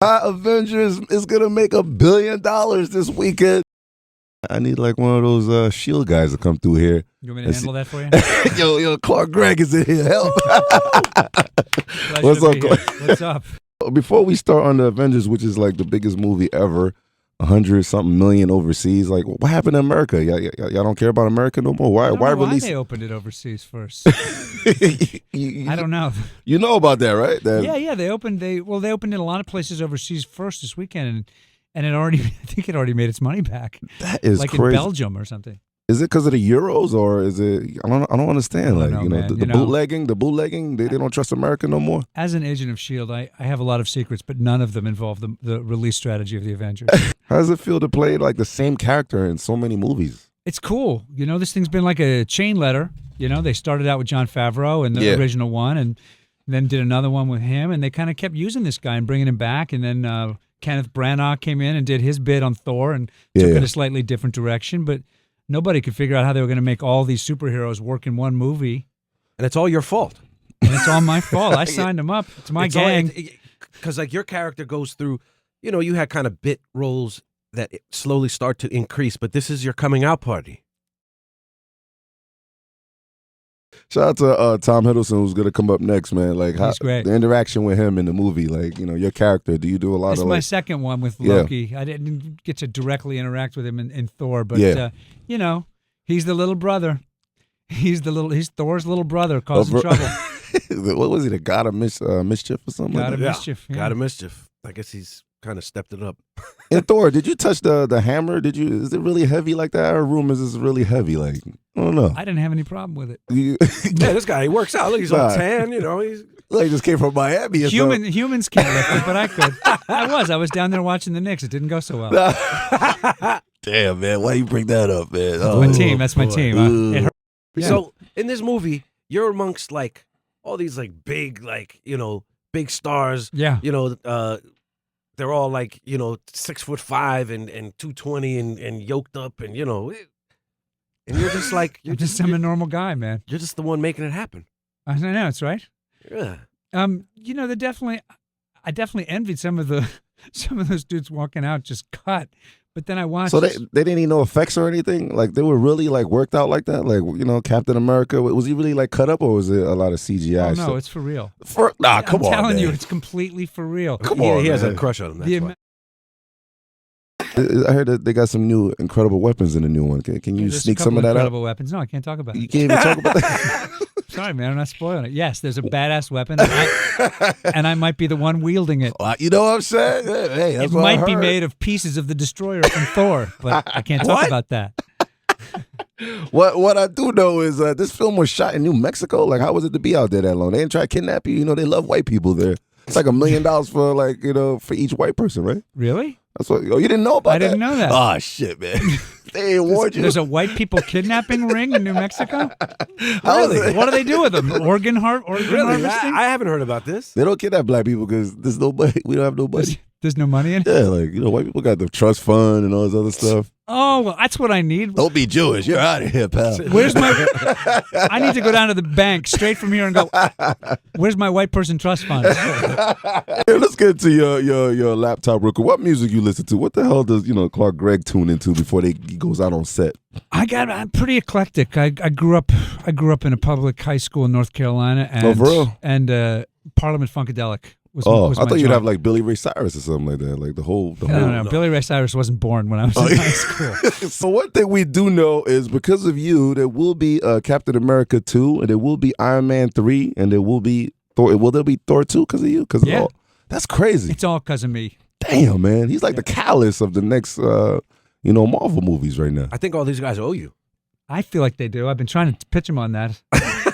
Avengers is gonna make $1 billion this weekend. I need like one of those Shield guys to come through here. You want me to handle that for you? yo, Clark Gregg is in here. Help. What's up, Clark? What's up? Before we start on the Avengers, which is like the biggest movie ever, 100-something million overseas. Like, what happened to America? Y'all don't care about America no more? Why release? Why they opened it overseas first? I don't know. You know about that, right? Yeah. They opened in a lot of places overseas first this weekend, and it already, I think it already made its money back. That is like crazy. in Belgium or something. Is it because of the Euros, or is it? I don't understand. The bootlegging. They don't trust America no more. As an agent of Shield, I have a lot of secrets, but none of them involve the release strategy of the Avengers. How does it feel to play like the same character in so many movies? It's cool. This thing's been like a chain letter. They started out with Jon Favreau and the original one, and then did another one with him, and they kind of kept using this guy and bringing him back, and then Kenneth Branagh came in and did his bit on Thor and took it a slightly different direction, but nobody could figure out how they were going to make all these superheroes work in one movie. And it's all your fault. And it's all my fault. I signed them up. It's my gang. Because like your character goes through, you had kind of bit roles that slowly start to increase, but this is your coming out party. Shout out to Tom Hiddleston, who's going to come up next, man. Like, he's great. The interaction with him in the movie, like, your character, do you do a lot of It's my second one with Loki. I didn't get to directly interact with him in Thor, but, he's the little brother. He's Thor's little brother causing trouble. What was he, the god of mischief or something? God of mischief. Yeah. God of mischief. I guess he's kind of stepped it up. And Thor, did you touch the hammer? Is it really heavy like that? Our room is really heavy. Like, I don't know. I didn't have any problem with it. Yeah, this guy, he works out. Look, he's all tan, He's like, he just came from Miami. Humans can't lift it, but I could. I was down there watching the Knicks. It didn't go so well. Damn, man. Why you bring that up, man? That's my team. It hurt. Yeah. So in this movie, you're amongst like all these like big, big stars. Yeah. They're all like, 6'5" and 220 and yoked up and and you're just like I'm a normal guy, man. You're just the one making it happen. I know, that's right. Yeah. I definitely envied some of those dudes walking out just cut. But then I watched. So they didn't need no effects or anything? Like, they were really like worked out like that? Like, Captain America, was he really like cut up, or was it a lot of CGI? Oh, no, it's for real. Come on, I'm telling you, it's completely for real. Come on, he has a crush on him. That's why. I heard that they got some new incredible weapons in the new one. Can you sneak some of that out? Incredible weapons. No, I can't talk about it. You can't even talk about that? Sorry, man, I'm not spoiling it. Yes, there's a badass weapon, and I might be the one wielding it. You know what I'm saying? Hey, that's it might be made of pieces of the Destroyer from Thor, but I can't talk about that. What I do know is this film was shot in New Mexico. Like, how was it to be out there that long? They didn't try to kidnap you. They love white people there. It's like $1 million for for each white person, right? Really? That's what. Oh, you didn't know about that? I didn't know that. Oh shit, man! They ain't warned you. There's a white people kidnapping ring in New Mexico. Really? What do they do with them? Organ harvesting? I haven't heard about this. They don't kidnap black people because there's nobody. We don't have nobody. There's no money in it? Yeah, like, white people got the trust fund and all this other stuff. Oh, well, that's what I need. Don't be Jewish. You're out of here, pal. Where's my... I need to go down to the bank straight from here and go, where's my white person trust fund? Hey, let's get to your laptop real quick. What music you listen to? What the hell does, Clark Gregg tune into before he goes out on set? I'm pretty eclectic. I grew up in a public high school in North Carolina. And, for real? And Parliament Funkadelic. Was I thought you'd have like Billy Ray Cyrus or something like that, like the whole. No. Billy Ray Cyrus wasn't born when I was in high school. So one thing we do know is because of you, there will be Captain America 2, and there will be Iron Man 3, and there will be Thor. Will there be Thor 2 because of you? Yeah, that's crazy. It's all because of me. Damn, man, he's like the catalyst of the next, Marvel movies right now. I think all these guys owe you. I feel like they do. I've been trying to pitch them on that.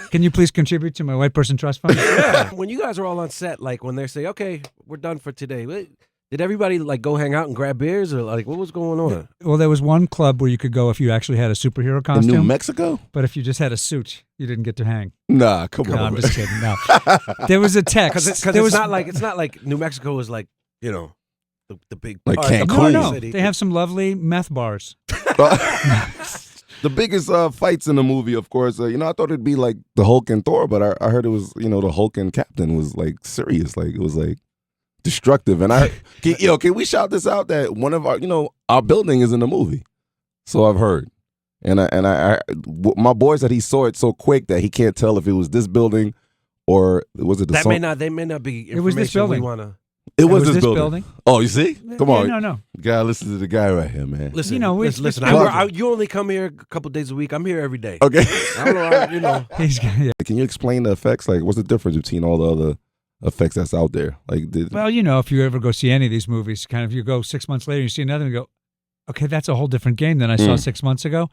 Can you please contribute to my white person trust fund? Yeah. When you guys are all on set, like when they say, okay, we're done for today, did everybody like go hang out and grab beers, or like what was going on? Well, there was one club where you could go if you actually had a superhero costume. In New Mexico? But if you just had a suit, you didn't get to hang. Nah, come on. No, I'm just kidding. No. There was a text. Because it's not like New Mexico was like, the big like Cancun. No. They have some lovely meth bars. The biggest fights in the movie, of course, I thought it'd be like the Hulk and Thor, but I heard it was, the Hulk and Captain was like serious. Like, it was like, destructive. And can we shout this out that one of our building is in the movie? So I've heard. And my boy said he saw it so quick that he can't tell if it was this building or was it the They may not be information it was this building. we want to. It was this building. Oh, you see? Come on. No. Gotta listen to the guy right here, man. Listen, listen. You only come here a couple days a week. I'm here every day. Okay. I don't know, Can you explain the effects? Like, what's the difference between all the other effects that's out there? Like, well, if you ever go see any of these movies, kind of you go 6 months later, you see another and you go, okay, that's a whole different game than I saw 6 months ago.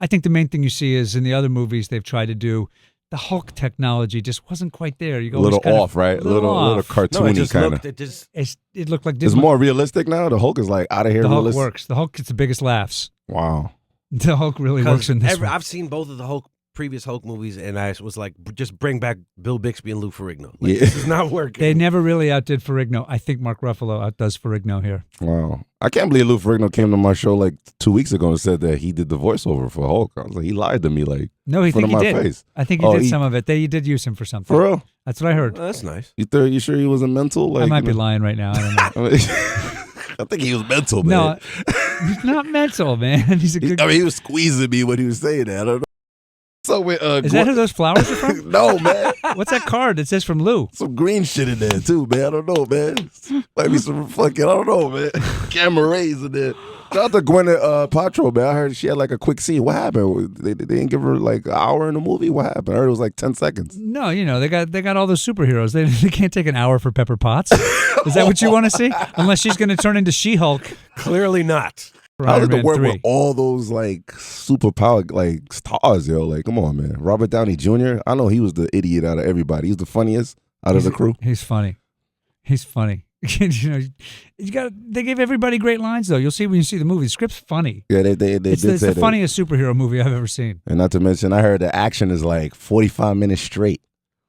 I think the main thing you see is in the other movies they've tried to do, the Hulk technology just wasn't quite there. You go a little off, right? A little cartoony kind of. It looked like it's more realistic now. The Hulk is like out of here. The Hulk realistic. works. The Hulk gets the biggest laughs. Wow. The Hulk really works in this one. I've seen both of the previous Hulk movies, and I was like, just bring back Bill Bixby and Lou Ferrigno. This is not working. They never really outdid Ferrigno. I think Mark Ruffalo outdoes Ferrigno here. Wow. I can't believe Lou Ferrigno came to my show like 2 weeks ago and said that he did the voiceover for Hulk. I was like, he lied to me like no, he in front of my did. face. I think he did some of it. They did use him for something. For real? That's what I heard. Well, that's nice. You sure he wasn't mental? Like, I might be lying right now. I don't know. I think he was mental, man. No, he's not mental, man. He's a good. He was squeezing me when he was saying that. I don't know. So with, is that who those flowers are from? No, man. What's that card that says from Lou? Some green shit in there too, man. I don't know, man. Might be some fucking, I don't know, man. Gamma rays in there. Shout out to Gwyneth Paltrow, man. I heard she had like a quick scene. What happened? They didn't give her like an hour in the movie. What happened? I heard it was like 10 seconds. No, they got all those superheroes. They can't take an hour for Pepper Potts. Is that what you want to see? Unless she's going to turn into She-Hulk. Clearly not. How did it work with all those like superpower like stars, yo? Like, come on, man. Robert Downey Jr. I know he was the idiot out of everybody. He's the funniest out of the crew. He's funny. He's funny. They gave everybody great lines though. You'll see when you see the movie. The script's funny. Yeah, they did. It's the funniest superhero movie I've ever seen. And not to mention, I heard the action is like 45 minutes straight.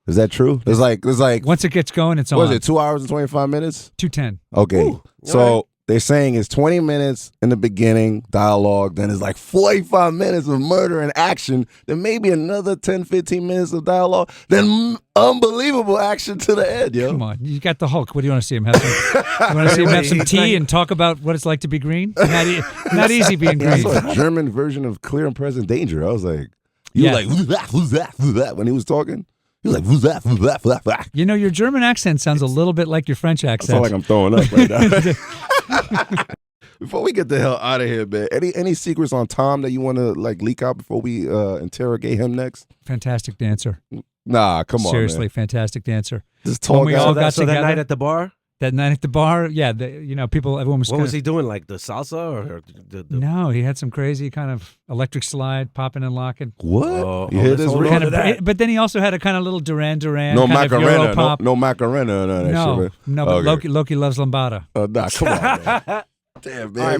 Is that true? There's like once it gets going, it's on. What is it? 2 hours and 25 minutes? 2:10. Okay, Ooh, so. They're saying it's 20 minutes in the beginning, dialogue, then it's like 45 minutes of murder and action, then maybe another 10, 15 minutes of dialogue, then unbelievable action to the end, yo. Come on, you got the Hulk. What do you want to see him have some? You want to see him have some tea and talk about what it's like to be green? Not easy being green. I saw a German version of Clear and Present Danger. I was like, were like, who's that, when he was talking? He was like, who's that? Your German accent sounds a little bit like your French accent. I sound like I'm throwing up right now. Before we get the hell out of here, man, any secrets on Tom that you want to like leak out before we interrogate him next? Fantastic dancer. Nah, come on, seriously, man. fantastic dancer. Just talk. When we all got together that night at the bar. That night at the bar, yeah, everyone was. What was he doing? Like the salsa or the No, he had some crazy kind of electric slide, popping and locking. What? You hear this? But then he also had a kind of little Duran Duran. No kind Macarena. of Europop. No Macarena. No, that shit, no, but okay. Loki loves lambada. Nah, come on, man. Damn, man.